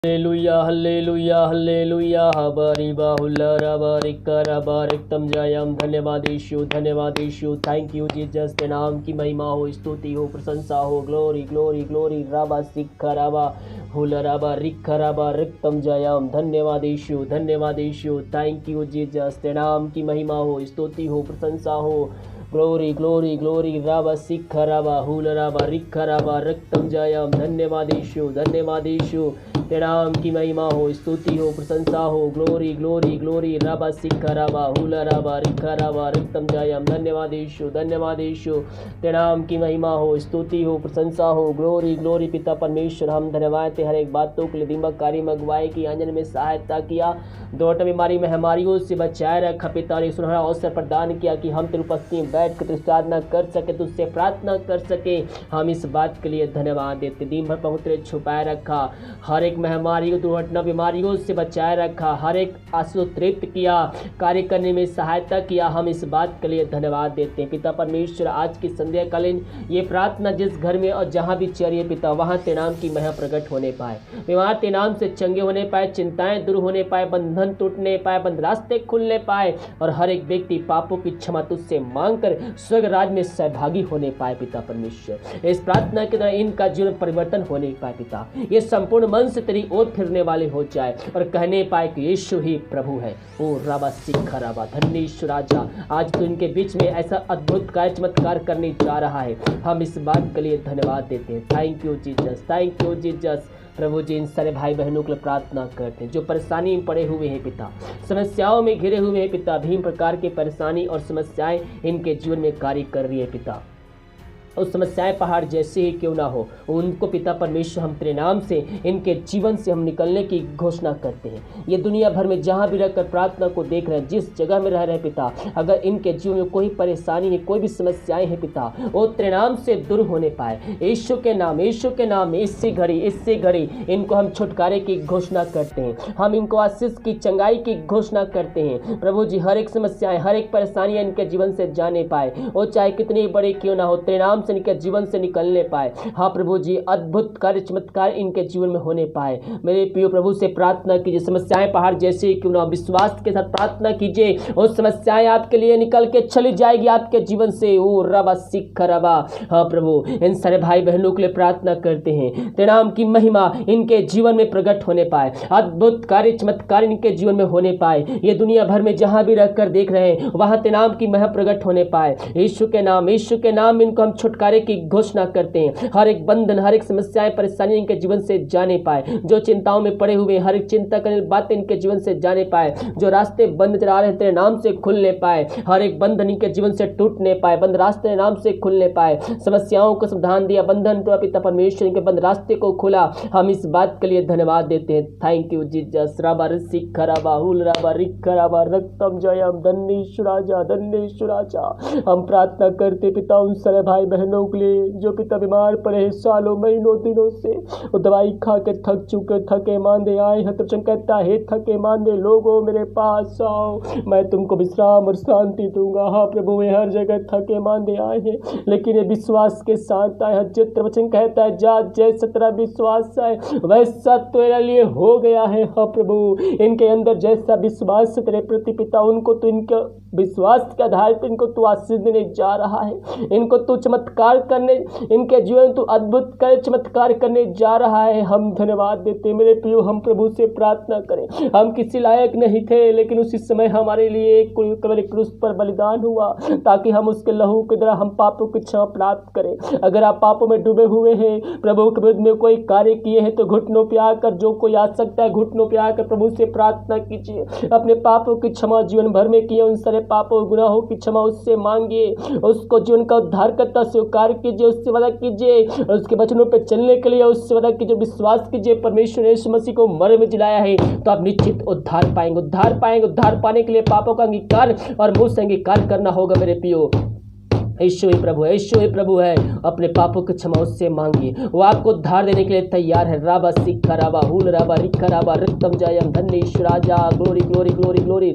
Hallelujah, hallelujah, hallelujah. हबारी बाहुल्ला रबारी कराबारिक तम जयम. धन्यवाद यीशु, धन्यवाद यीशु. Thank you Jesus. के नाम की महिमा हो, स्तुति हो, प्रशंसा हो. Glory glory glory. राबा सिक्खा राबा हुला राबा रिक्खा राबा रिक्तम जयम. धन्यवाद यीशु, धन्यवाद यीशु. Thank you Jesus. के नाम की महिमा हो, स्तुति हो, प्रशंसा हो. Glory glory glory. राबा सिक्खा राबा हुला राबा रिक्खा राबा रिक्तम जयम. धन्यवाद यीशु, धन्यवाद यीशु. तेरे नाम की महिमा हो, स्तुति हो, प्रशंसा हो. Glory glory glory. राबा सिक्खा राबा हुला राबा रिक्खा राबा रिक्तम जयम. धन्यवाद यीशु, धन्यवाद यीशु. तेरे नाम की महिमा हो, स्तुति हो, प्रशंसा हो. Glory glory. पिता परमेश्वर, हम धन्यवाद ते हर एक बातों के लिए दीमक कार्य मंगवाए की आंजन में सहायता किया. दोट बीमारी महामारियों से बचाए रखा. पिता ने सुनहरा अवसर प्रदान किया कि हम तेरी उपस्थिति में बैठ कर तुझसे साधना कर सके, तुझसे प्रार्थना कर सके. हम इस बात के लिए धन्यवाद देते. दिन भर पवित्र छुपाए रखा. हर एक महामारी दुर्घटना बीमारियों से बचाए रखा. हर एक आंसू तृप्त किया, कार्य करने में सहायता किया. हम इस बात के लिए धन्यवाद देते हैं. पिता परमेश्वर, आज की संध्या कालीन ये प्रार्थना जिस घर में और जहाँ भी चलिए पिता, वहाँ तेरे नाम की महिमा प्रकट होने पाए. बीमार तेरे नाम से चंगे होने पाए, चिंताएं दूर होने पाए, बंधन टूटने पाए, बंद रास्ते खुलने पाए और हर एक व्यक्ति पापों की क्षमा तुझसे मांग कर स्वर्ग राज में सहभागी होने पाए. पिता परमेश्वर, इस प्रार्थना के द्वारा इनका जीवन परिवर्तन होने पाए. पिता, ये संपूर्ण मन से तेरी ओर फिरने वाले हो जाए और कहने पाए कि यीशु ही प्रभु है. ओ राबा सिक्खा राबा. धन्य यीशु राजा, आज तो इनके बीच में ऐसा अद्भुत कार्य चमत्कार करने जा रहा है. हम इस बात के लिए धन्यवाद देते हैं. Thank you Jesus, thank you Jesus. प्रभु जी, इन सारे भाई बहनों के लिए प्रार्थना करते हैं जो परेशानी में पड़े हुए हैं पिता, समस्याओं में घिरे हुए हैं पिता. भीम प्रकार के परेशानी और समस्याएं इनके जीवन में कार्य कर रही है पिता. उस समस्याएं पहाड़ जैसे ही क्यों ना हो, उनको पिता परमेश्वर हम तेरे नाम से इनके जीवन से हम निकलने की घोषणा करते हैं. ये दुनिया भर में जहां भी रहकर प्रार्थना को देख रहे हैं, जिस जगह में रह रहे हैं पिता, अगर इनके जीवन में कोई परेशानी है, कोई भी समस्याएं हैं पिता, वो तेरे नाम से दूर होने पाए. यीशु के नाम, यीशु के नाम में इससे घड़ी इनको हम छुटकारे की घोषणा करते हैं. हम इनको आशीष की, चंगाई की घोषणा करते हैं. प्रभु जी, हर एक समस्याएं, हर एक परेशानियां इनके जीवन से जाने पाए. वो चाहे कितनी बड़ी क्यों ना हो, तेरे नाम से इनके जीवन से निकलने पाए. हाँ प्रभु जी, अद्भुत कार्य चमत्कार इनके जीवन में होने पाए. मेरे प्रिय प्रभु से प्रार्थना कीजिए, समस्याएं पहाड़ जैसे क्यों ना, विश्वास के साथ प्रार्थना कीजिए. वो समस्याएं आपके लिए निकल के चली जाएगी आपके जीवन से. ओ रबा सिक्खा रबा. हाँ प्रभु, इन सारे भाई बहनों के लिए प्रार्थना करते हैं. तेरे नाम की महिमा इनके जीवन में प्रकट होने पाए. अद्भुत कार्य चमत्कार इनके जीवन में होने पाए. ये दुनिया भर में जहां भी रहकर देख रहे हैं, वहां तेरे नाम की महिमा प्रकट होने पाए. यीशु के नाम, यीशु के नाम इनको हम छुटकारे की घोषणा करते हैं. हर एक बंधन, हर एक समस्याएं, परेशानी इनके जीवन से जाने पाए. जो चिंताओं में पड़े हुए, हर एक चिंता करने बातें इनके जीवन से जाने पाए. जो रास्ते बंद चला रहे तेरे नाम से खुलने पाए. हर एक बंधन इनके जीवन से टूटने पाए, बंद रास्ते नाम से खुलने पाए. समस्याओं को समाधान दिया, बंधन तो पिता परमेश्वर इनके बंद रास्ते को खुला. हम इस बात के लिए धन्यवाद देते हैं. Thank you Jesus. राबा सिक्खा राबा हुल राबा रिक्खा राबा रक्तम जयम. धन्य यीशु राजा, धन्य यीशु राजा. हम प्रार्थना करते पिता उन सारे भाई बहनों के लिए जो पिता बीमार पड़े हैं सालों महीनों दिनों से. वो दवाई खा के थक चुके, थके मांदे आए हैं. तब कहता है, थके मांदे लोगों मेरे पास आओ, मैं तुमको विश्राम और शांति दूंगा. हाँ प्रभु, वे हर जगह थके मांदे आए हैं, लेकिन ये विश्वास के साथ आए हैं. चित्र वचन कहता है, जा जैसा तेरा विश्वास है वैसा तेरे लिए हो गया है. हाँ प्रभु, इनके अंदर जैसा विश्वास है तेरे प्रति पिता, उनको तो इनके विश्वास के आधार पर इनको तू आशीष देने जा रहा है. इनको तू चमत्कार करने, इनके जीवन तो अद्भुत कर चमत्कार करने जा रहा है. हम धन्यवाद देते. मेरे प्रियो, हम प्रभु से प्रार्थना करें. हम किसी लायक नहीं थे, लेकिन उसी समय हमारे लिए एक क्रूस पर बलिदान हुआ ताकि हम उसके लहू के द्वारा हम पापों की क्षमा प्राप्त करें. अगर आप पापों में डूबे हुए हैं, प्रभु के विरुद्ध में कोई कार्य किए हैं, तो घुटनों पे आकर, जो कोई आ सकता है घुटनों पे आकर प्रभु से प्रार्थना कीजिए. अपने पापों की क्षमा जीवन भर में किए उन सारे पापों गुनाहों की क्षमा उससे मांगिए. उसको जीवन का उद्धार करता स्वीकार कीजिए, उससे वादा कीजिए और उसके वचनों पर चलने के लिए उससे वादा कीजिए. विश्वास कीजिए परमेश्वर ने यीशु मसीह को मर में जिलाया है, तो आप निश्चित उद्धार पाएंगे. उद्धार पाएंगे. उद्धार पाने के लिए पापों का अंगीकार और मुंह से अंगीकार करना होगा. मेरे प्रियो, यीशु ही प्रभु है, यीशु ही प्रभु है। अपने पापों की क्षमा उससे मांगिए, वो आपको उद्धार देने के लिए तैयार है। राबा सिक्खा राबा हुल राबा रिक्खा राबा रक्तम जयम धन्य ईश्वर राजा, ग्लोरी ग्लोरी ग्लोरी ग्लोरी।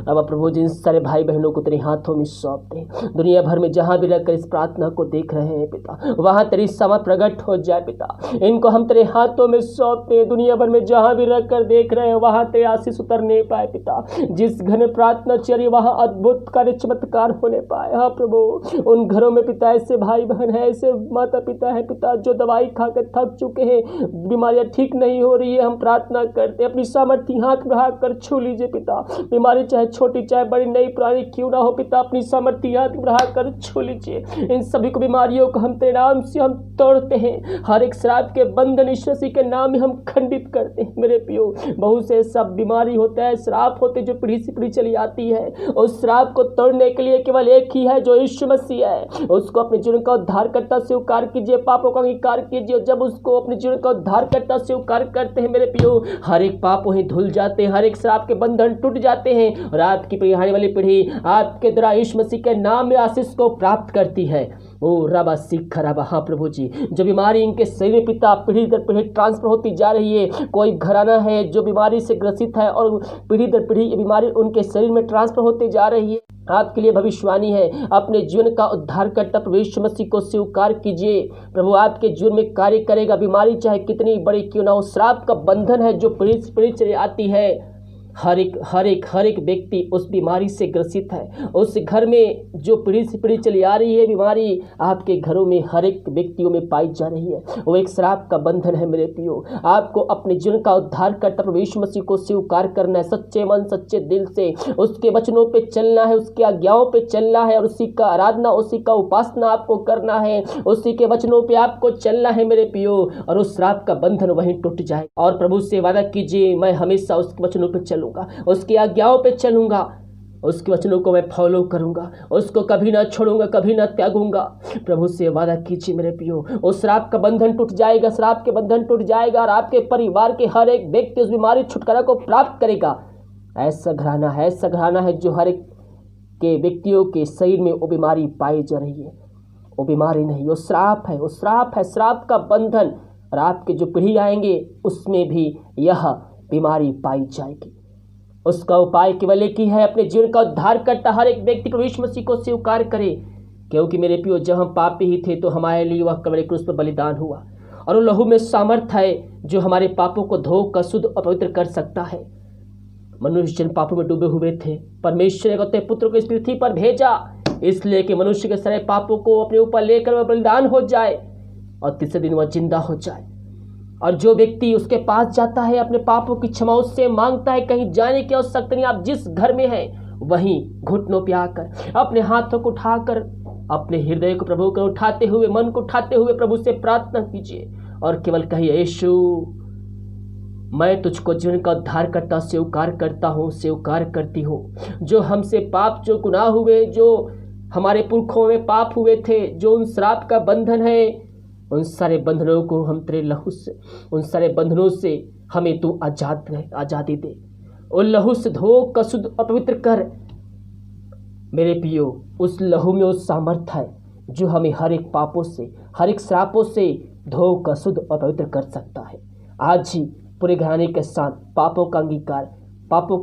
अब प्रभु जिन सारे भाई बहनों को तेरे हाथों में सौंप दे, दुनिया भर में जहाँ भी रहकर इस प्रार्थना को देख रहे हैं पिता, वहाँ तेरी समझ प्रकट हो जाए पिता। इनको हम तेरे हाथों में सौंपते हैं, दुनिया भर में जहाँ भी रहकर देख रहे हैं वहाँ तेरे आशीष उतरने पाए पिता। जिस घर में प्रार्थना चली वहाँ अद्भुत कार्य चमत्कार होने पाए। हाँ प्रभु, उन घरों में पिता ऐसे भाई बहन है, ऐसे माता पिता है पिता, जो दवाई खा कर थक चुके हैं, बीमारियां ठीक नहीं हो रही है। हम प्रार्थना करते हैं, अपनी सामर्थ्य हाथ बढ़ा कर छू लीजिए पिता। बीमारी चाहे छोटी चाहे बड़ी नई पुरानी क्यों ना हो पिता, अपनी सामर्थ्य हाथ बढ़ा कर छू लीजिए। इन सभी को बीमारियों को हम तेरे नाम से हम तोड़ते हैं। हर एक श्राप के बंधन यीशु मसीह के नाम में हम खंडित करते हैं। मेरे पियो, बहुत से सब बीमारी होता है, श्राप होते जो पीढ़ी से पीढ़ी चली आती है। उस श्राप को तोड़ने के लिए केवल एक ही है जो यीशु मसीह है। उसको अपने जीवन का उद्धारकर्ता स्वीकार कीजिए, पापों का अंगीकार कीजिए। जब उसको अपने जीवन का उद्धारकर्ता स्वीकार करते हैं मेरे पियो, हर एक पाप वहीं धुल जाते हैं, हर एक श्राप के बंधन टूट जाते हैं और आपकी पीढ़ी, आने वाली पीढ़ी आपके द्वारा यीशु मसीह के नाम में आशीष को प्राप्त करती है। ओ रबा सिक्खा रबा। हाँ प्रभु जी, जो बीमारी इनके शरीर में पिता पीढ़ी दर पीढ़ी ट्रांसफर होती जा रही है, कोई घराना है जो बीमारी से ग्रसित है और पीढ़ी दर पीढ़ी ये बीमारी उनके शरीर में ट्रांसफर होती जा रही है, आपके लिए भविष्यवाणी है। अपने जीवन का उद्धार करता प्रभु यीशु मसीह को स्वीकार कीजिए। प्रभु आपके जीवन में कार्य करेगा। बीमारी चाहे कितनी बड़ी क्यों ना हो, श्राप का बंधन है जो पीढ़ी से पीढ़ी चली आती है, हर एक व्यक्ति उस बीमारी से ग्रसित है। उस घर में जो पीढ़ी से पीढ़ी चली आ रही है बीमारी, आपके घरों में हर एक व्यक्तियों में पाई जा रही है, वो एक श्राप का बंधन है। मेरे पियो, आपको अपने जीवन का उद्धार करता प्रभु यीशु मसीह को स्वीकार करना है, सच्चे मन सच्चे दिल से उसके वचनों पे चलना है, उसके आज्ञाओं पे चलना है और उसी का आराधना, उसी का उपासना आपको करना है, उसी के वचनों पे आपको चलना है मेरे पियो, और उस श्राप का बंधन वहीं टूट जाए। और प्रभु से वादा कीजिए, मैं हमेशा उसके वचनों पे चलूंगा, उसकी आज्ञाओं पे चलूंगा, उसके वचनों को मैं फॉलो करूंगा, उसको कभी ना छोड़ूंगा, कभी ना त्यागूंगा। प्रभु से वादा कीजिए मेरे पियो, उस श्राप का बंधन टूट जाएगा, श्राप के बंधन टूट जाएगा और आपके परिवार के हर एक व्यक्ति उस बीमारी छुटकारा को प्राप्त करेगा। ऐसा घराना है जो हर एक के व्यक्तियों के शरीर में वो बीमारी पाई जा रही है। वो बीमारी नहीं, वो श्राप है, श्राप का बंधन। और आपके जो पीढ़ी आएंगे उसमें भी यह बीमारी पाई जाएगी। उसका उपाय केवल एक ही है, अपने जीवन का उद्धार करता हर एक व्यक्ति प्रभु यीशु मसीह को स्वीकार करे। क्योंकि मेरे पियो, जब हम पापी ही थे तो हमारे लिए वह कलवरी क्रूस पर बलिदान हुआ और उन लहू में सामर्थ है जो हमारे पापों को धोकर शुद्ध और पवित्र कर सकता है। मनुष्य जन पापों में डूबे हुए थे, परमेश्वर ने अपने पुत्र को इस पृथ्वी पर भेजा इसलिए कि मनुष्य के सारे पापों को अपने ऊपर लेकर वह बलिदान हो जाए और तीसरे दिन वह जिंदा हो जाए। और जो व्यक्ति उसके पास जाता है, अपने पापों की क्षमा उससे मांगता है, कहीं जाने की आवश्यकता नहीं। आप जिस घर में हैं वहीं घुटनों पे आकर अपने हाथों को उठाकर अपने हृदय को प्रभु को उठाते हुए, मन को उठाते हुए प्रभु से प्रार्थना कीजिए और केवल कहिए, यीशु मैं तुझको जीवन का उद्धार करता स्वीकार करता हूँ, स्वीकार करती हूँ। जो हमसे पाप, जो गुनाह हुए, जो हमारे पुरखों में पाप हुए थे, जो उन श्राप का बंधन है, उन सारे बंधनों को हम तेरे लहू से, उन सारे बंधनों से हमें तू आज़ादी दे। उन लहू से धो कर शुद्ध और पवित्र कर मेरे पियो। उस लहू में उस सामर्थ्य है जो हमें हर एक पापों से, हर एक श्रापों से धो कर शुद्ध और पवित्र कर सकता है। आज ही पूरे घराने के साथ पापों का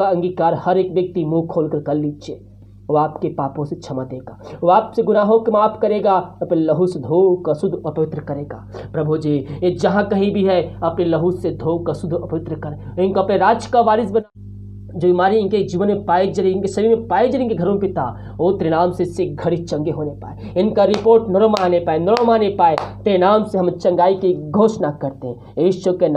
अंगीकार हर एक व्यक्ति मुंह खोलकर कर लीजिए। वो आपके पापों से क्षमा देगा, वो आपसे गुनाहों को माफ करेगा, अपने लहू से धो कर शुद्ध और पवित्र करेगा। प्रभु जी, ये जहाँ कहीं भी है अपने लहू से धो कर शुद्ध और पवित्र कर, इनको अपने राज्य का वारिस बना। जो बीमारी इनके जीवन में पाई जा रही, इनके शरीर में पाई जा रही, इनके घरों में पिता, वो तेरे नाम से इससे घड़ी चंगे होने पाए, इनका रिपोर्ट नरम आने पाए। तेरे नाम से हम चंगाई की घोषणा करते हैं, यीशु के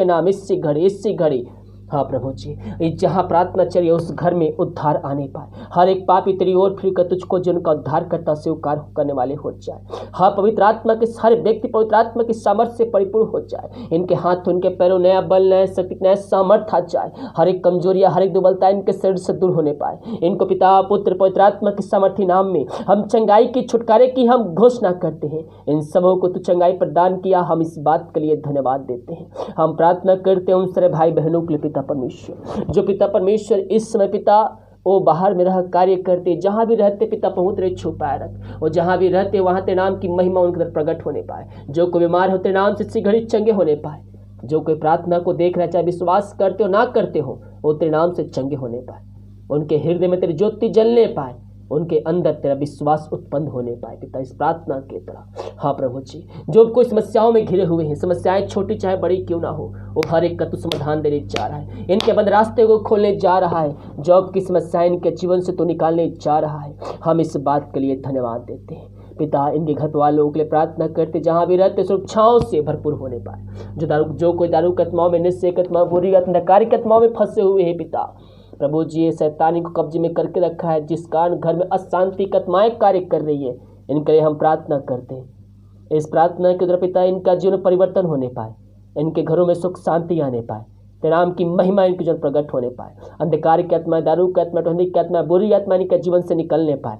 नाम, इससे घड़ी। हाँ प्रभु जी, जहाँ प्रार्थना चलिए उस घर में उद्धार आने पाए। हर एक पापी तेरी ओर फिर कर तुझको जिनका उद्धार करता स्वीकार करने वाले हो जाए। हाँ पवित्र आत्मा के हर व्यक्ति पवित्र आत्मा की सामर्थ्य से परिपूर्ण हो जाए। इनके हाथ, उनके पैरों नया बल, नया शक्ति, नया सामर्थ्य आ जाए। हर एक कमजोरियाँ, हर एक दुर्बलता इनके शरीर से दूर होने पाए। इनको पिता, पुत्र, पवित्र आत्मा के सामर्थ्य नाम में हम चंगाई की, छुटकारे की हम घोषणा करते हैं। इन सबों को तू चंगाई प्रदान किया, हम इस बात के लिए धन्यवाद देते हैं। हम प्रार्थना करते हैं उन सारे भाई बहनों के लिए पिता परमेश्वर, जो पिता परमेश्वर इस समय पिता वो बाहर में रह कार्य करते, जहाँ भी रहते पिता प्रभु तेरे छुपाए रख, और जहाँ भी रहते वहाँ तेरे नाम की महिमा उनके अंदर प्रकट होने पाए। जो कोई बीमार हो तेरे नाम से इसी घड़ी चंगे होने पाए। जो कोई प्रार्थना को देख रहा है, चाहे विश्वास करते हो ना करते हो, वो तेरे नाम से चंगे होने पाए। उनके हृदय में तेरी ज्योति जलने पाए, उनके अंदर तेरा विश्वास उत्पन्न होने पाए पिता, इस प्रार्थना के तरह। हाँ प्रभु जी, जो कोई समस्याओं में घिरे हुए हैं, समस्याएं छोटी चाहे बड़ी क्यों ना हो, वो हर एक का तू समाधान देने जा रहा है, इनके बंद रास्ते को खोलने जा रहा है, जॉब की समस्याएं इनके जीवन से तो निकालने जा रहा है। हम इस बात के लिए धन्यवाद देते हैं पिता। इनके घर वालों के लिए प्रार्थना करते, जहाँ भी रहते सुरक्षाओं से भरपूर होने पाए। जो कोई दारू की आत्माओं में, निश्चय की आत्माओं, बुरी अंधकार की आत्माओं में फंसे हुए हैं पिता प्रभु जी, ये शैतानी को कब्जे में करके रखा है, जिस कारण घर में अशांति की आत्माएं कार्य कर रही है, इनके लिए हम प्रार्थना करते हैं। इस प्रार्थना के द्वारा पिता इनका जीवन परिवर्तन होने पाए, इनके घरों में सुख शांति आने पाए, तेरे नाम की महिमा इनके जीवन प्रकट होने पाए। अंधकार की आत्मा, दारू की आत्मा, टोहनी की आत्मा, बुरी आत्मा इनके जीवन से निकलने पाए।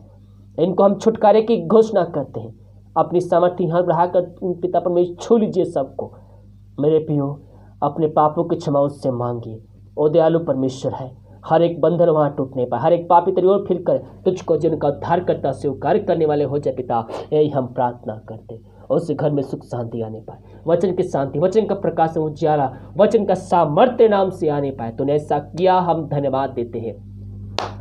इनको हम छुटकारे की घोषणा करते हैं। अपनी सामर्थ्य हाथ बढ़ाकर पिता परमेश्वर छू लीजिए सबको। मेरे प्रियो, अपने पापों की क्षमा उससे मांगिए, ओ दयालु परमेश्वर है। हर एक बंधन वहाँ टूटने पाए, हर एक पापी तेरी ओर फिर कर तुझको जिनका उद्धार करता स्वीकार करने वाले हो जाए पिता, यही हम प्रार्थना करते। उस घर में सुख शांति आने पाए, वचन की शांति, वचन का प्रकाश उजाला, वचन का सामर्थ्य नाम से आने पाए। तूने ऐसा किया, हम धन्यवाद देते हैं।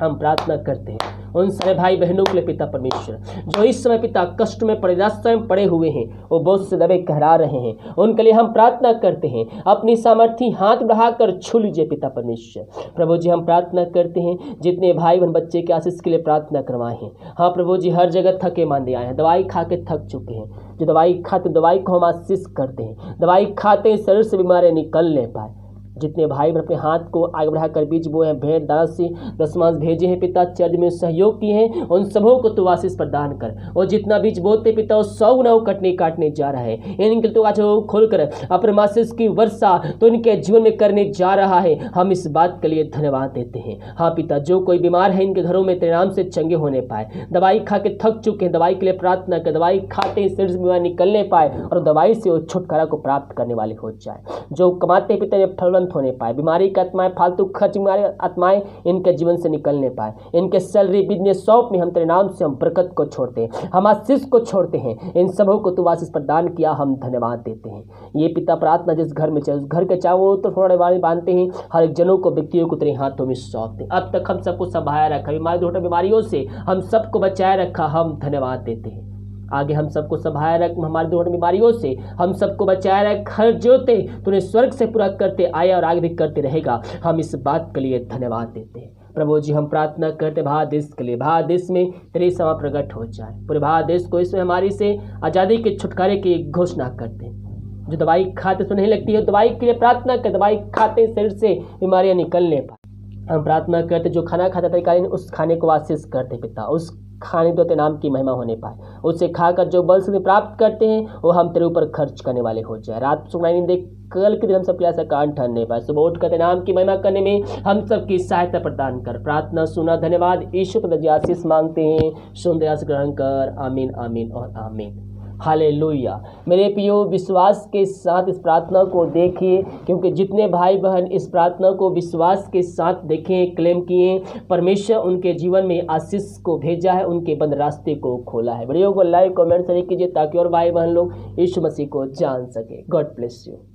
हम प्रार्थना करते हैं उन सारे भाई बहनों के लिए पिता परमेश्वर, जो इस समय पिता कष्ट में पड़े, रास्ते में पड़े हुए हैं, वो बोझ से दबे कहरा रहे हैं, उनके लिए हम प्रार्थना करते हैं। अपनी सामर्थ्य हाथ बढ़ाकर छू लीजिए पिता परमेश्वर। प्रभु जी, हम प्रार्थना करते हैं, जितने भाई बहन बच्चे के आशीष के लिए प्रार्थना करवाए हैं। हाँ प्रभु जी, हर जगह थके मांदे आए हैं, दवाई खा के थक चुके हैं, जो दवाई खाते दवाई को हम आशीष करते हैं, दवाई खाते हैं शरीर से बीमारियां निकलने पाए। जितने भाई बहन अपने हाथ को आगे बढ़ाकर बीज बोए हैं, भेंट दान से दशमांश भेजे हैं पिता, चर्च में सहयोग किए हैं, उन सबों को तू आशीष प्रदान कर। और जितना बीज बोते पिता, वो 100 गुना काटने जा रहा है। इनके तो आज खोलकर अपने आशीष की वर्षा तो इनके जीवन में करने जा रहा है। हम इस बात के लिए धन्यवाद देते हैं। हाँ पिता, जो कोई बीमार है इनके घरों में तेरे नाम से चंगे होने पाए। दवाई खा के थक चुके हैं, दवाई के लिए प्रार्थना कर, दवाई खाते ही शरीर से बीमार निकलने पाए और दवाई से वो छुटकारा को प्राप्त करने वाले हो जाए। जो कमाते पिता फलवंत होने पाए, बीमारी की आत्माएं, फालतू खर्च बीमारी आत्माएं इनके जीवन से निकलने पाए। इनके सैलरी बिजनेस शॉप में हम तेरे नाम से हम बरकत को छोड़ते हैं, हम आशीष को छोड़ते हैं। इन सबों को तू आशीष प्रदान किया, हम धन्यवाद देते हैं। ये पिता प्रार्थना जिस घर में चले, उस घर के चारों तो थोड़े वाले बांधते हैं, हर एक जनों को, व्यक्तियों को तेरे हाथों में सौंपते। अब तक हम सबको संभाया रखा, बीमारियों से हम सबको बचाए रखा, हम धन्यवाद देते हैं। आगे हम सबको संभाया रख, हमारी दुर्घटना बीमारियों से हम सबको बचाए रख। हर ज्योति तूने स्वर्ग से पूरा करते आया और आगे भी करते रहेगा, हम इस बात के लिए धन्यवाद देते हैं। प्रभु जी, हम प्रार्थना करते भारत देश के लिए, भारत देश में तेरी समा प्रकट हो जाए। पूरे भारत देश को इसमें हमारी से आज़ादी के छुटकारे की घोषणा करते हैं। जो दवाई खाते तो नहीं लगती है, दवाई के लिए प्रार्थना कर, दवाई खाते शरीर से बीमारियां निकलने पाए। हम प्रार्थना करते, जो खाना खाता तरीका उस खाने को आशीष करते पिता, उस खाने तो तेरे नाम की महिमा होने पाए। उसे खाकर जो बल से प्राप्त करते हैं वो हम तेरे ऊपर खर्च करने वाले हो जाए। रात सुनाई नहीं दे, कल के दिन हम सबके ऐसा कान ठहरने पाए। सुबह उठ कर तेरे नाम की महिमा करने में हम सबकी सहायता प्रदान कर। प्रार्थना सुना, धन्यवाद यीशु प्रभु आशीष मांगते हैं, सुन दया से ग्रहण कर। आमीन आमीन और आमीन। हालेलुया। मेरे प्रियो, विश्वास के साथ इस प्रार्थना को देखिए, क्योंकि जितने भाई बहन इस प्रार्थना को विश्वास के साथ देखें, क्लेम किए, परमेश्वर उनके जीवन में आशीष को भेजा है, उनके बंद रास्ते को खोला है। वीडियो को लाइक कमेंट शेयर कीजिए, ताकि और भाई बहन लोग यीशु मसीह को जान सके। God bless you.